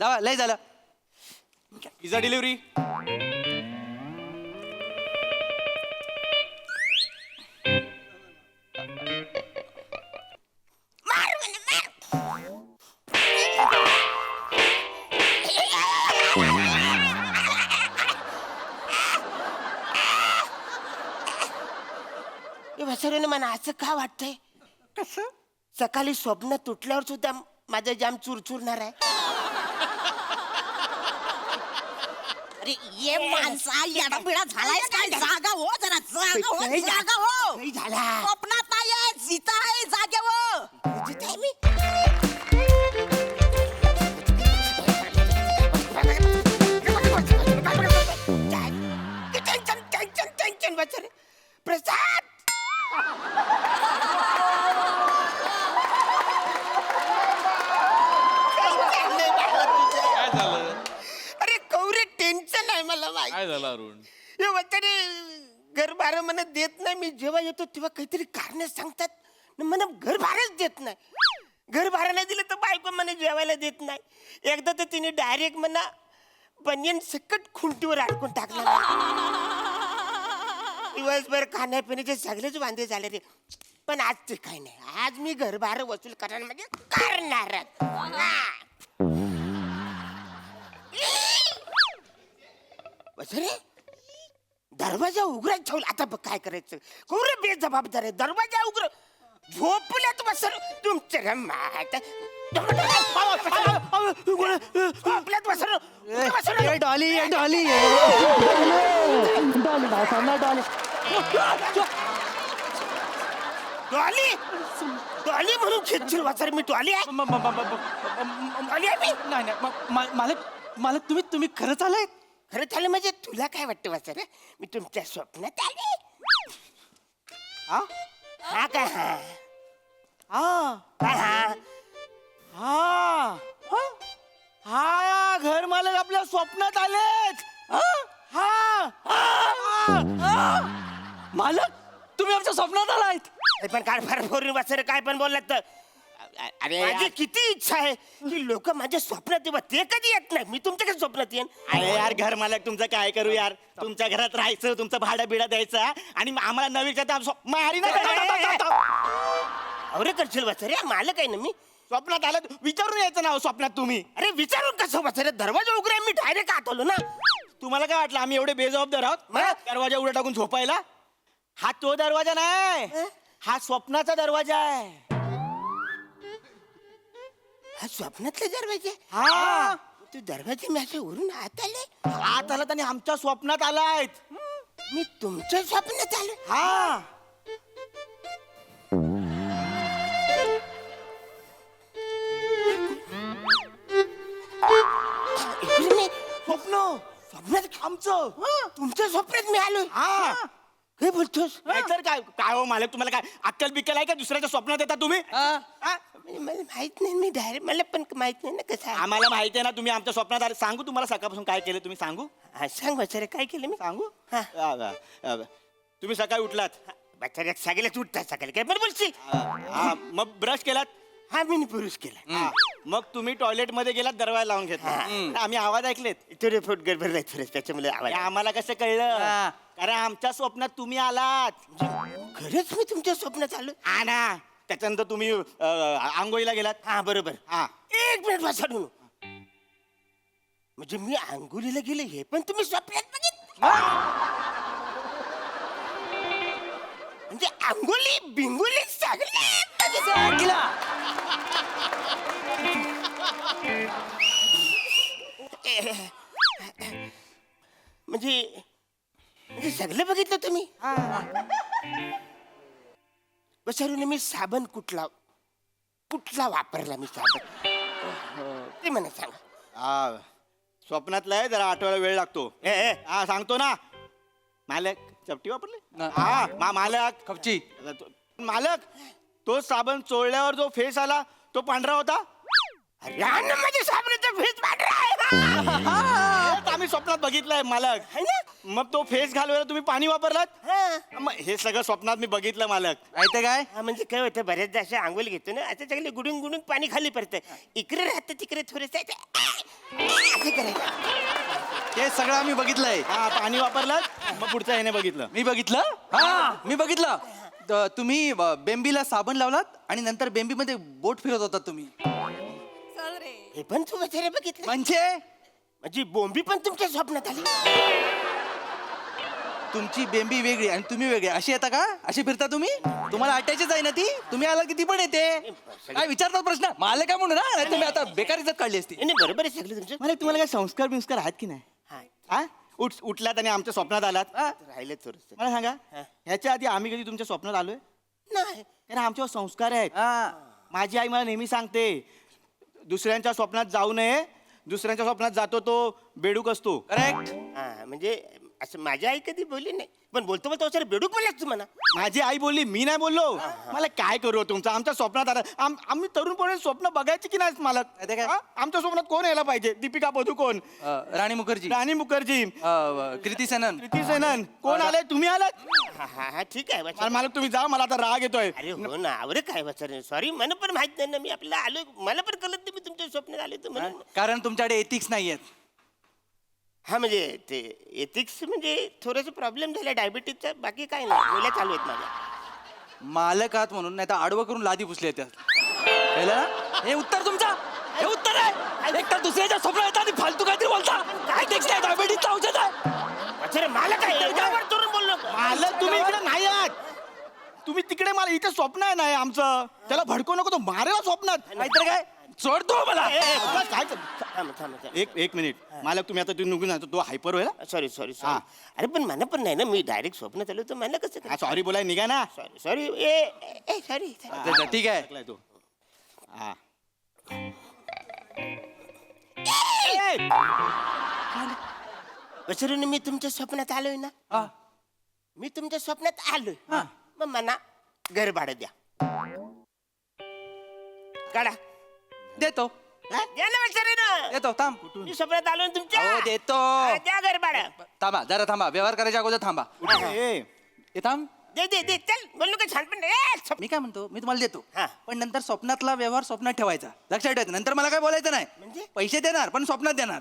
जावा लय झालं. Pizza delivery. वसरून मला असं का वाटतंय? कसं सकाळी स्वप्न तुटल्यावर सुद्धा माझा जाम चुरचुरणार आहे. अरे ये माणसा येडाबिडा झालायस काय? जागा हो जरा, जागा हो, जागा हो. काही झाला स्वप्नात नाहीये, जिता आहे जागेवर. जिथे आहे मी. टेन्शन टेन्शन टेन्शन वसरे. प्रसाद काय झालं? अरे कवरे टेन्शन आहे मला माहिती. काय झालं अरुण? हे वतरे घर भाडं मला देत नाही. मी जेव्हा येतो तेव्हा काहीतरी कारण सांगतात, मला घर भाडंच देत नाही. घर भाडं नाही दिलं तर बायको मला जेवायला देत नाही. एकदा तर तिने डायरेक्ट म्हणा बनियन सकट खुंटीवर अडकून टाकला. दिवसभर खाण्यापिण्याचे सगळेच वांदे झाले रे. पण आज ते काही नाही. आज मी घर भाडं वसूल करणार म्हणजे करणार. रे दरवाजा उघडा ठेवला. आता बघ काय करायचं. कोरे बेजबाबदार आहे. दरवाजा उघड झोपल्यात बसर तुमच्या मात झोपल्यात बसर ए डॉली ए डॉली डॉली नाही सांगणार डॉली. डॉली डॉली म्हणून खेचशील वाचर. मी डॉली आहे. डॉली आहे मी. नाही नाही मालक मालक तुम्ही खरंच आलाय? खरं झालं म्हणजे तुला काय वाटतं वाचर? मी तुमच्या स्वप्नात आले. हा का? हा घर मालक आपल्या स्वप्नात आलेत. मालक तुम्ही आमच्या स्वप्नात आलायत. पण काय फार फोन वाचर काय पण बोललात तर. अरे माझी किती इच्छा आहे की लोक माझ्या स्वप्नात येवा. ते कधी येत नाही. मी तुमच्या स्वप्नात येईन. अरे यार घर मालक तुमचं काय करू यार. तुमच्या घरात राहायचं, तुमचं भाडं बिडा द्यायचं आणि आम्हाला नवीन मारी अरे करशील वाचरे. मालक आहे ना मी. स्वप्नात आलं विचारून यायचं ना स्वप्नात तुम्ही. अरे विचारून कसं वाचरे. दरवाजा उघडे मी डायरेक्ट आत आलो ना. तुम्हाला काय वाटलं आम्ही एवढे बेजबाबदार आहोत मग? दरवाजा उघडा टाकून झोपायला? हा तो दरवाजा नाही, हा स्वप्नाचा दरवाजा आहे. हा स्वप्नातले दरवाजे. हा तू दरवाजे मी असे उरून आत आले. आत आला आणि आमच्या स्वप्नात आलायत. मी तुमच्या स्वप्नात आलो. हा स्वप्न स्वप्नात आमचं तुमच्या स्वप्नात मी आलो. हा काय बोलतोस? नाहीतर काय काय हो मालक तुम्हाला काय अक्कल बिक्कल आहे का? दुसऱ्याच्या स्वप्नात येता तुम्ही? हा? मला माहित नाही. मी डायरेक्ट मला पण माहित नाही ना कसं आहे. आम्हाला माहिती आहे ना तुम्ही आमच्या स्वप्नात आले. सांगू तुम्हाला सकाळपासून काय केलं तुम्ही सांगू? हा, सांग बचारे काय केलं मी. सांगू हा. तुम्ही सकाळी उठलात. बचारे सगळेच उठतात सकाळी. काय बरं बोलशील. हा, मग ब्रश केलात. हा मी पुरुष केला. हा, मग तुम्ही टॉयलेट मध्ये गेलात दरवाजा लावून घेतला. आम्ही आवाज ऐकलेत. थोडे फूट गडबड नाही थोडे त्याच्यामुळे आवाज. आम्हाला कसं कळलं? कारण आमच्या स्वप्नात तुम्ही आलात. खरंच मी तुमच्या स्वप्नात आलो. हा ना. त्याच्यानंतर तुम्ही आंघोळीला गेलात. हा बरोबर. हा एक मिनिट वाचून. म्हणजे मी आंघोळीला गेले हे पण तुम्ही स्वप्नात बघितलं? म्हणजे आंघोळी बिंगोली सगळे म्हणजे म्हणजे सगळं बघितलं तुम्ही? बसारून मी साबण कुठला कुठला वापरला मी साबण ते मला सांगा. हा स्वप्नातला आहे जरा आठवायला वेळ लागतो. हा सांगतो ना. मालक चपटी वापरली. हा मालक कपची. मालक तो साबण चोळल्यावर जो फेस आला तो पांढरा होता. माझ्या साबणाचा फेस पांढरा आहे. आम्ही स्वप्नात बघितलंय मालक. है ना? मग तो फेस घालवायला तुम्ही पाणी वापरलात हा मग हे सगळं स्वप्नात मी बघितलं मालक. माहितीये काय हा, म्हणजे काय होतं बऱ्याचदा अशा आंघोळ घेतो ना आता चांगले गुडून गुडून पाणी खाली पडतं इकडे राहतं तिकडे थोडस असं करायचं. ते सगळं आम्ही बघितलंय. हा पाणी वापरलात मग पुढचं ह्याने बघितलं. मी बघितलं हा मी बघितलं. तुम्ही बेंबीला साबण लावलात आणि नंतर बेंबीमध्ये बोट फिरत होतात तुम्ही. हे पण तू वगैरे बघितलं म्हणजे बोंबी पण तुमच्या स्वप्नात आली. तुमची बेंबी वेगळी आणि तुम्ही वेगळे अशी येता का? अशी फिरता तुम्ही? तुम्हाला अटॅचच आहे ना ती? तुम्ही आला की ती पण येते. काय विचारतात प्रश्न मला काय म्हणू ना नाही तुम्ही आता बेकार इज्जत काढली असती. नाही बरोबर आहे सगळं तुमचं. मला तुम्हाला काय संस्कार बिंस्कार आहेत की नाही? हा, हा उठलात आणि आमच्या स्वप्नात आलात. राहिलं थोडस मला सांगा ह्याच्या आधी आम्ही कधी तुमच्या स्वप्नात आलोय? नाही. कारण आमच्यावर संस्कार आहेत. हा. माझी आई मला नेहमी सांगते दुसऱ्यांच्या स्वप्नात जाऊ नये. दुसऱ्यांच्या स्वप्नात जातो तो बेडूक असतो. करेक्ट. हा म्हणजे असं माझी आई कधी बोलली नाही पण बोलतो बोलतो सर बेडूक बोललास तू म्हणा. माझी आई बोलली मी नाही बोललो. मला काय करू तुमचं आमच्या स्वप्नात आला. आम्ही तरुणपणे स्वप्न बघायची की नाही मालक? ते काय? हा? आमच्या स्वप्नात कोण यायला पाहिजे? दीपिका पदुकोण, राणी मुखर्जी, राणी मुखर्जी, कृती सेनन. कृती सेनन कोण आले? तुम्ही आलात? हा हा हा ठीक आहे मला वाचा. मालक तुम्ही जा मला आता राग येतोय. अरे हो ना आवरे काय वाचा सॉरी मला पण माहित नाही ना मी आपल्याला आलो मला पण कळत नाही मी तुमच्या स्वप्नात आलो तर म्हणून. कारण तुमच्याकडे एथिक्स नाहीयेत. हा म्हणजे ते एथिक्स म्हणजे थोडंसं प्रॉब्लेम झाला डायबिटीजचा बाकी काय नाही मुलं चालू आहेत माझ्या. मालक आहात म्हणून नाही तर आडवं करून लादी पुसली त्यात. कळलं ना? हे उत्तर तुमचं हे उत्तर आहे. एक तर दुसऱ्याच्या स्वप्न येतात आणि फालतू काहीतरी बोलता. काय टेक्स्ट आहे? डायबिटीजचं औषध आहे. वाचा मला काय एवढ्यावर तरुण बोललो का? मालक तुम्ही इकडे नाही आहात. तुम्ही तिकडे मला इथे स्वप्न आहे नाही आमचं. त्याला भडकू नको तो मारेल स्वप्नात. नाहीतर काय सोडतो मला. काय थांब थांब थांब. एक मिनिट मालक तुम्ही आता तुम्ही निघून जातो तो हायपर होईल. सॉरी सॉरी हा. सॉरी अरे पण मला पण नाही ना मी डायरेक्ट स्वप्न चालू तर मला कसं सॉरी बोलाय निघा ना. सॉरी सॉरी ए सॉरी ठीक आहे. टाकलाय तो. हा. वसरून मी तुमच्या स्वप्नात आलोय ना हा. मी तुमच्या स्वप्नात आलोय मग मला घर भाडं द्या काढा देतो द्या ना वसरून देतो थांब. मी स्वप्नात आलो ना तुमच्या हो देतो. हा, द्या घर भाडं थांबा जरा थांबा. व्यवहार करायच्या अगोदर थांबा. ए, हे थांब. दे दे दे चल बोललो का छान पण मी काय म्हणतो मी तुम्हाला देतो हा. पण नंतर स्वप्नातला व्यवहार स्वप्नात ठेवायचा. लक्षात ठेवायचं. नंतर मला काय बोलायचं नाही. म्हणजे? पैसे देणार पण स्वप्नात देणार.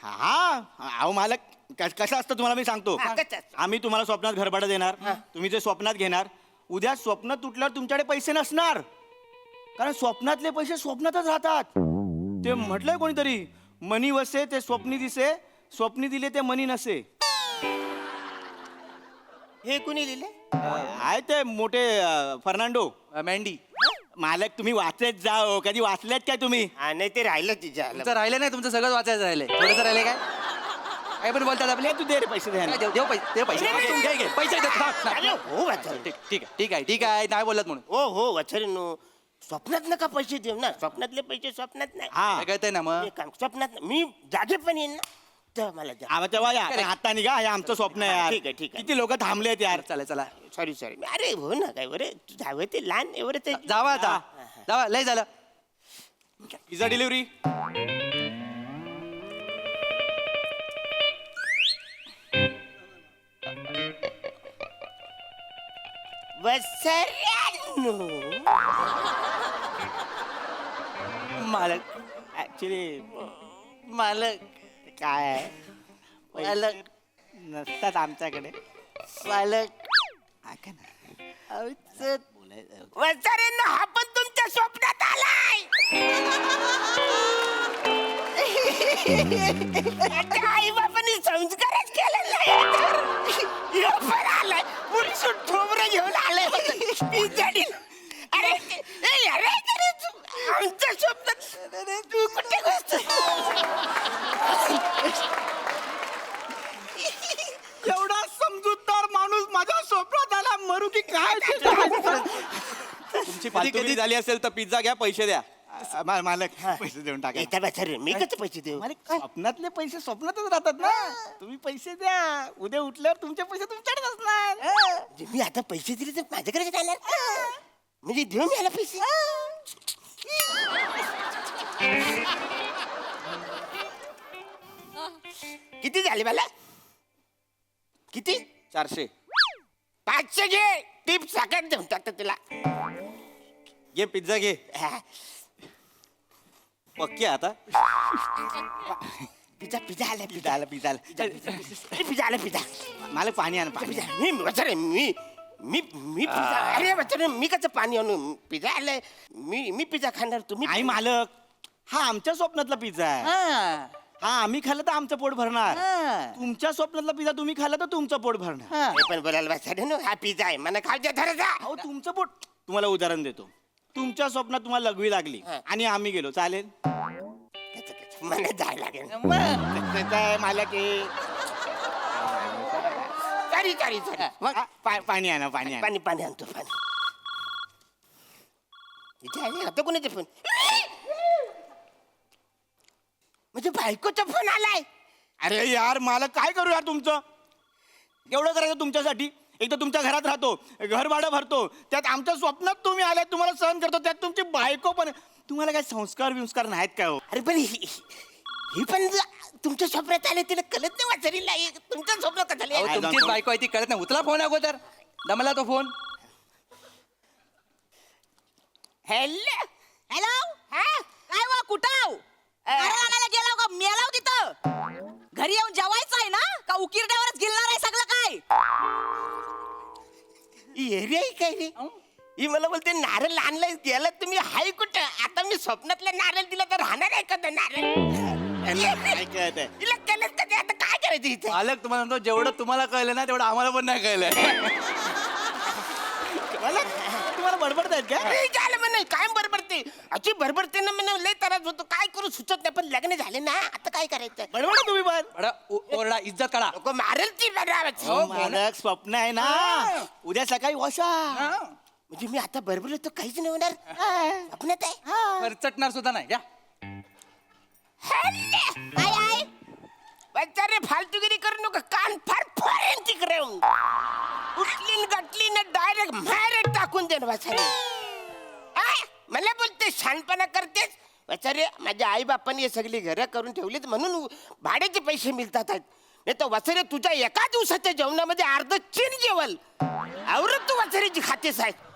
हा अहो मालक कसं असतं तुम्हाला मी सांगतो. हा, कसं असतं? आम्ही तुम्हाला स्वप्नात घर भाडं देणार. तुम्ही जे स्वप्नात घेणार उद्या स्वप्न तुटल्यावर तुमच्याकडे पैसे नसणार. कारण स्वप्नातले पैसे स्वप्नातच राहतात. ते म्हटलंय कोणीतरी मनी वसे ते स्वप्नी दिसे स्वप्नी दिले ते मनी नसे. हे कुणी लिहिलंय आहे ते मोठे फर्नांडो. मँडी मालक तुम्ही वाचत जाओ. कधी वाचलेत काय तुम्ही? हा नाही ते राहिलं तिच्या तुमचं राहिलं नाही. तुमचं सगळं वाचायचं राहिलंय. थोडंसं राहिले काय काय पण बोलतात आपले. तू दे रे पैसे द्या. काय देऊ देऊ पैसे देऊ पैसे घे, घे. पैसे देतो. थांब, थांब. अरे हो वाचा ठीक ठीक आहे ठीक आहे ठीक आहे नाही बोलत म्हणून. हो हो वचन स्वप्नात नका पैसे देऊ ना स्वप्नातले पैसे स्वप्नात नाही हा काय कळतंय ना मग. एक काम, स्वप्नात नाही. मी जागे पण येईन ना तेव्हा मला द्या आवा तेव्हा या आता निघा. हे आमचं स्वप्न आहे यार. ठीक आहे, ठीक आहे. किती लोक थांबलेत यार. चला चला सॉरी सॉरी अरे हो ना काय बरे तू जावं ते लहान एवढंच आहे. जावा आता जावा लय झालं. Pizza delivery. वसऱ्यांनो. मालक ऍक्च्युली मालक काय आहे, मालक नसतात आमच्याकडे. मालक ऐका ना. वसऱ्यांनो हा पण तुमच्या स्वप्नात आलाय. आई बापाने संस्कारच केले नाही ह्यो पण आलाय पुरुष ठोबरं घेऊन आलाय पिझ्झा डील. अरे अरे अरे तू आमच्या स्वप्नात तू कुठे गोष्ट एवढा समजूतदार माणूस माझ्या स्वप्नात आला मरू की काय? तुमची फालतुगिरी झाली असेल तर पिझ्झा घ्या पैसे द्या. मालक पैसे देऊन टाका. येता बसरे मी कसं पैसे देऊ मालक स्वप्नातले पैसे स्वप्नातच राहतात ना. तुम्ही पैसे द्या. उद्या उठल्यावर तुमचे पैसे तुमच्याकडे असणार. म्हणजे मी आता पैसे दिले तर माझ्याकडे जाणार म्हणजे देऊ मी याला पैसे. किती झाले मला किती? 400. 500 घे. टिप साखर देऊन टाकतो तुला. घे पिझ्झा घे. हा. पक्की आहे आता. पिझ्झा पिझ्झा आला पिझ्झा आला पिझ्झा आला पिझ्झा आला पिझ्झा मला पाणी आण पाणी पिझ्झा मी वचरे मी मी मी पिझ्झा अरे वचरे मी कसं पाणी आणू पिझ्झा आलाय मी पिझ्झा खाणार तुम्ही आई मालक हा आमच्या स्वप्नातला पिझ्झा आहे हा आम्ही खाल्लं तर आमचं पोट भरणार तुमच्या स्वप्नातला पिझ्झा तुम्ही खाल्ला तर तुमचं पोट भरणार हे पण बोलायला बसाडे ना हा पिझ्झा आहे मला खाऊ द्या धरा जा अहो तुमचं पोट तुम्हाला उदाहरण देतो तुमच्या स्वप्नात तुम्हाला लघवी लागली आणि आम्ही गेलो चालेल मला जायला लागेल कसं काय मालक आहे सॉरी सॉरी सॉरी पाणी आणा पाणी आणा पाणी पाणी आणतो पाणी इथे आले आता कोणाचे फोन म्हणजे बायकोचा फोन आलाय अरे यार मला काय करू यार तुमचं एवढं करायचं तुमच्यासाठी एक तर तुमच्या घरात राहतो घर भाडं भरतो त्यात आमच्या स्वप्नात तुम्ही आलाय तुम्हाला सहन करतो त्यात तुमची बायको पण तुम्हाला काय संस्कार विंस्कार नाहीत काय हो अरे पण ही पण तुमच्या स्वप्नात आले तिला कळत नाही वाचरीला तुमच्या स्वप्नात का झाले अहो, तुमचीच बायको आहे ती कळत नाही उचला फोन अगोदर दमला तो फोन हॅलो हॅलो काय वा कुठं आणायला गेला का मेलाव तिथं घरी येऊन जेवायचं आहे ना का उकिरड्यावरच गिलणार आहे सगळं काय एरिया आहे काय रे ही मला बोलते नारळ आणलाय गेला तुम्ही हाय कुठं आता मी स्वप्नातला नारळ दिला तर राहणार आहे का तो नारळ काय कळतंय तिला कळत का ते आता काय करायचं इथे मालक तुम्हाला म्हणतो जेवढं तुम्हाला कळलं ना तेवढं आम्हाला पण नाही कळलंय मला तुम्हाला बडबडतायत का अरे झालं म्हणे काय बरोबरते अशी बरोबरते ना म्हणे लय त्रास होतो काय करू सुचत नाही पण लग्न झाले ना आता काय करायचं बडबडा तुम्ही पण बडा, ओरडा इज्जत काढा लोक मारेल ती बरोबर मालक स्वप्न आहे ना उद्या सकाळी वशा म्हणजे मी आता बरोबर तर काहीच नाही होणार स्वप्नात आहे खर्चटणार सुद्धा नाही घ्या काय आहे रे फालतूगिरी करू नका कान फार फोरेन तिकडे उठली गटली ना डायरेक्ट मारे टाकून दे वाचारे मला बोलते शहाणपणा करतेस वाचारे माझ्या आई बापांनी हे सगळी घरं करून ठेवलीत म्हणून भाड्याचे पैसे मिळतात नाही तर वाचारे तुझ्या एका दिवसाच्या जेवणामध्ये अर्ध चीन जेवल आवरत तू वाचारीची खातेस आहे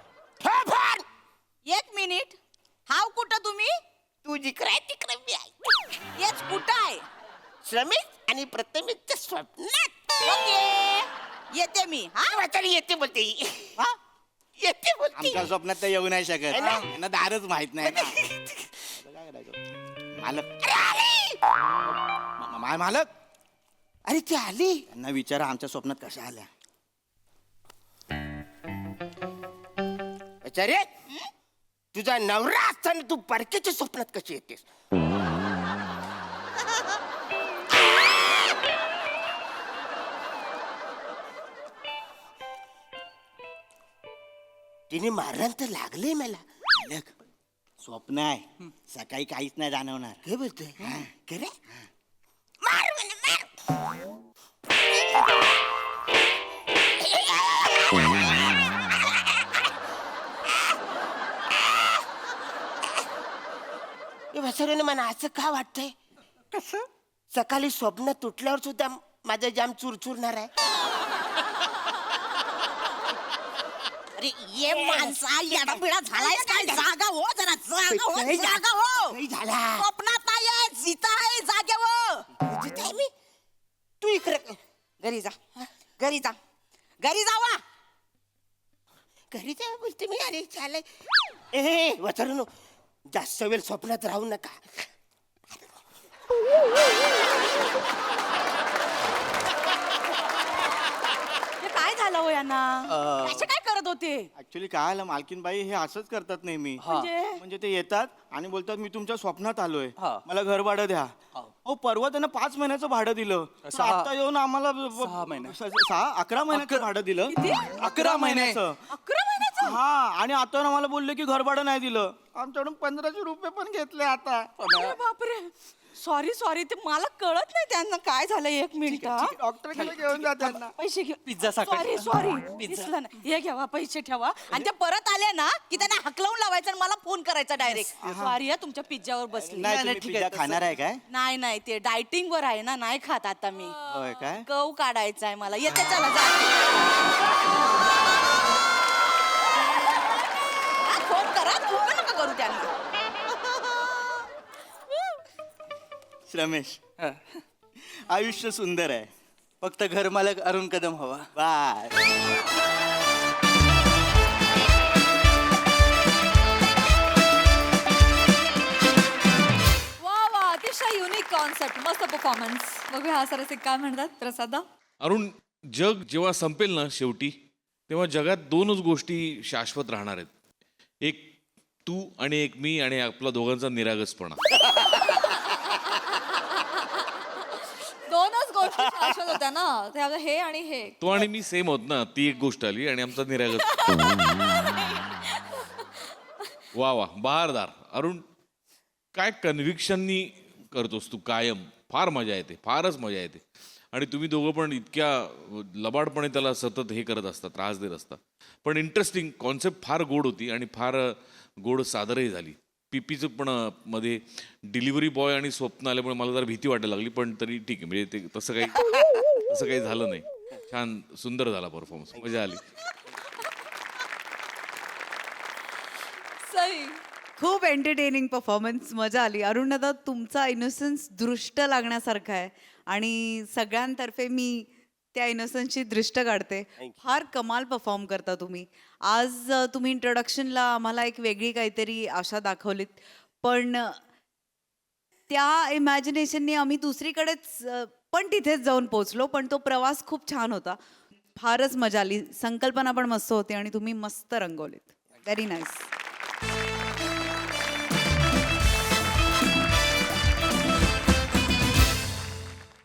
एक मिनिट हाव कुठं तुम्ही तू जिकडे आहे तिकडे मी आहे हेच कुठं आहे श्रमिक आणि प्रथमिकच्या स्वप्नात ओके येते मी हा वाचारी येते बोलते ही. येते बोलते आमच्या स्वप्नात तर येऊ नाही शकत है ना? यांना दारच माहित नाही ना काय करायचं मालक मालक अरे ती आली यांना विचारा आमच्या स्वप्नात कशा आल्या अरे तुझा नवरा असताना तू परक्याच्या स्वप्नात कशी येतेस तिने मारलं तर लागले मला मालक स्वप्न आहे सकाळी काहीच नाही जाणवणार काय बोलतोय खरे मार म्हणे, मार. ए वसरेने मला असं का वाटतंय कसं सकाळी स्वप्न तुटल्यावर सुद्धा माझा जाम चुरचुरणार आहे अरे ये माणसा येडा बिडा झालायस काय जागा हो जरा जागा हो जागा हो काही झाला स्वप्नात नाही आहे जिता आहे जागेवर जिथे आहे मी तू इकडे घरी जा घरी जा घरी जावा घरी जा बोलते मी अरे चालय ए वचरणो जास्त वेळ स्वप्नात राहू नका हे काय झालं हो यांना असे काय करत होते ऍक्च्युली काय आलं मालकीनबाई हे असंच करतात नेहमी हा. म्हणजे ते येतात आणि बोलतात मी तुमच्या स्वप्नात आलोय हा. मला घर भाडं द्या हो परवा त्यांना 5 महिन्याचं भाडं दिलं तर 6 आता येऊन आम्हाला 6 महिने. 11 महिन्याचं भाडं दिलं 11 महिने. 11 महिन्याचं हा आणि आता ना मला बोलले की घर भाडं नाही दिलं आमच्याकडून 1500 रुपये पण घेतले आता अरे बापरे सॉरी सॉरी ते मला कळत नाही त्यांना काय झालं. एक मिनिट डॉक्टरकडे घेऊन जा त्यांना. पैसे घे. पिझ्झा साखर. सॉरी सॉरी दिसलं नाही. हे घ्यावा पैसे ठेवा आणि ते परत आले ना की त्यांना हकलवून लावायचं आणि मला फोन करायचा डायरेक्ट. सॉरी आहे तुमच्या पिझ्झावर बसली. नाही तुम्ही पिझ्झा खाणार आहे काय? नाही नाही ते डायटिंग वर आहे ना, नाही खात आता मी. होय काय? कव काढायचा आहे मला. येते चला जा. फोन करा फोन नका करू त्यांना. रमेश, हा. आयुष्य सुंदर आहे. फक्त घर मालक अरुण कदम हवा. बाय. वा वा अतिशय युनिक कॉन्सेप्ट, मस्त परफॉर्मन्स. बघूया हा सरस काय म्हणतात प्रसादा. अरुण, जग जेव्हा संपेल ना शेवटी, तेव्हा जगात दोनच गोष्टी शाश्वत राहणार आहेत. एक तू आणि एक मी आणि आपला दोघांचा निरागसपणा. दोनच गोष्टी शाश्वत होत्या ना, त्यामुळे हे आणि हे. तो आणि मी सेम होत ना, ती एक गोष्ट आली आणि आमचा निरागस. वा वा बहारदार. अरुण, काय कन्व्हिक्शननी करतोस तू कायम. फार मजा येते, फारच मजा येते. आणि तुम्ही दोघं पण इतक्या लबाडपणे त्याला सतत हे करत असता, त्रास देत असता. पण इंटरेस्टिंग कॉन्सेप्ट, फार गोड होती आणि फार गोड सादरही झाली. पीपीचं पण मध्ये डिलिव्हरी बॉय आणि स्वप्न आल्यामुळे मला जरा भीती वाटायला लागली, पण तरी ठीक आहे. म्हणजे ते तसं काही झालं नाही. छान सुंदर झाला परफॉर्मन्स, मजा आली. सही. खूप एंटरटेनिंग परफॉर्मन्स, मजा आली. अरुण दादा, तुमचा इनोसन्स दृष्ट लागण्यासारखा आहे आणि सगळ्यांतर्फे मी त्या इनोसन्सची दृष्ट काढते. फार कमाल परफॉर्म करता तुम्ही. आज तुम्ही इंट्रोडक्शनला आम्हाला एक वेगळी काहीतरी आशा दाखवलीत, पण त्या इमॅजिनेशनने आम्ही दुसरीकडेच पण तिथेच जाऊन पोचलो. पण तो प्रवास खूप छान होता, फारच मजा आली. संकल्पना पण मस्त होती आणि तुम्ही मस्त रंगवलीत. Very nice.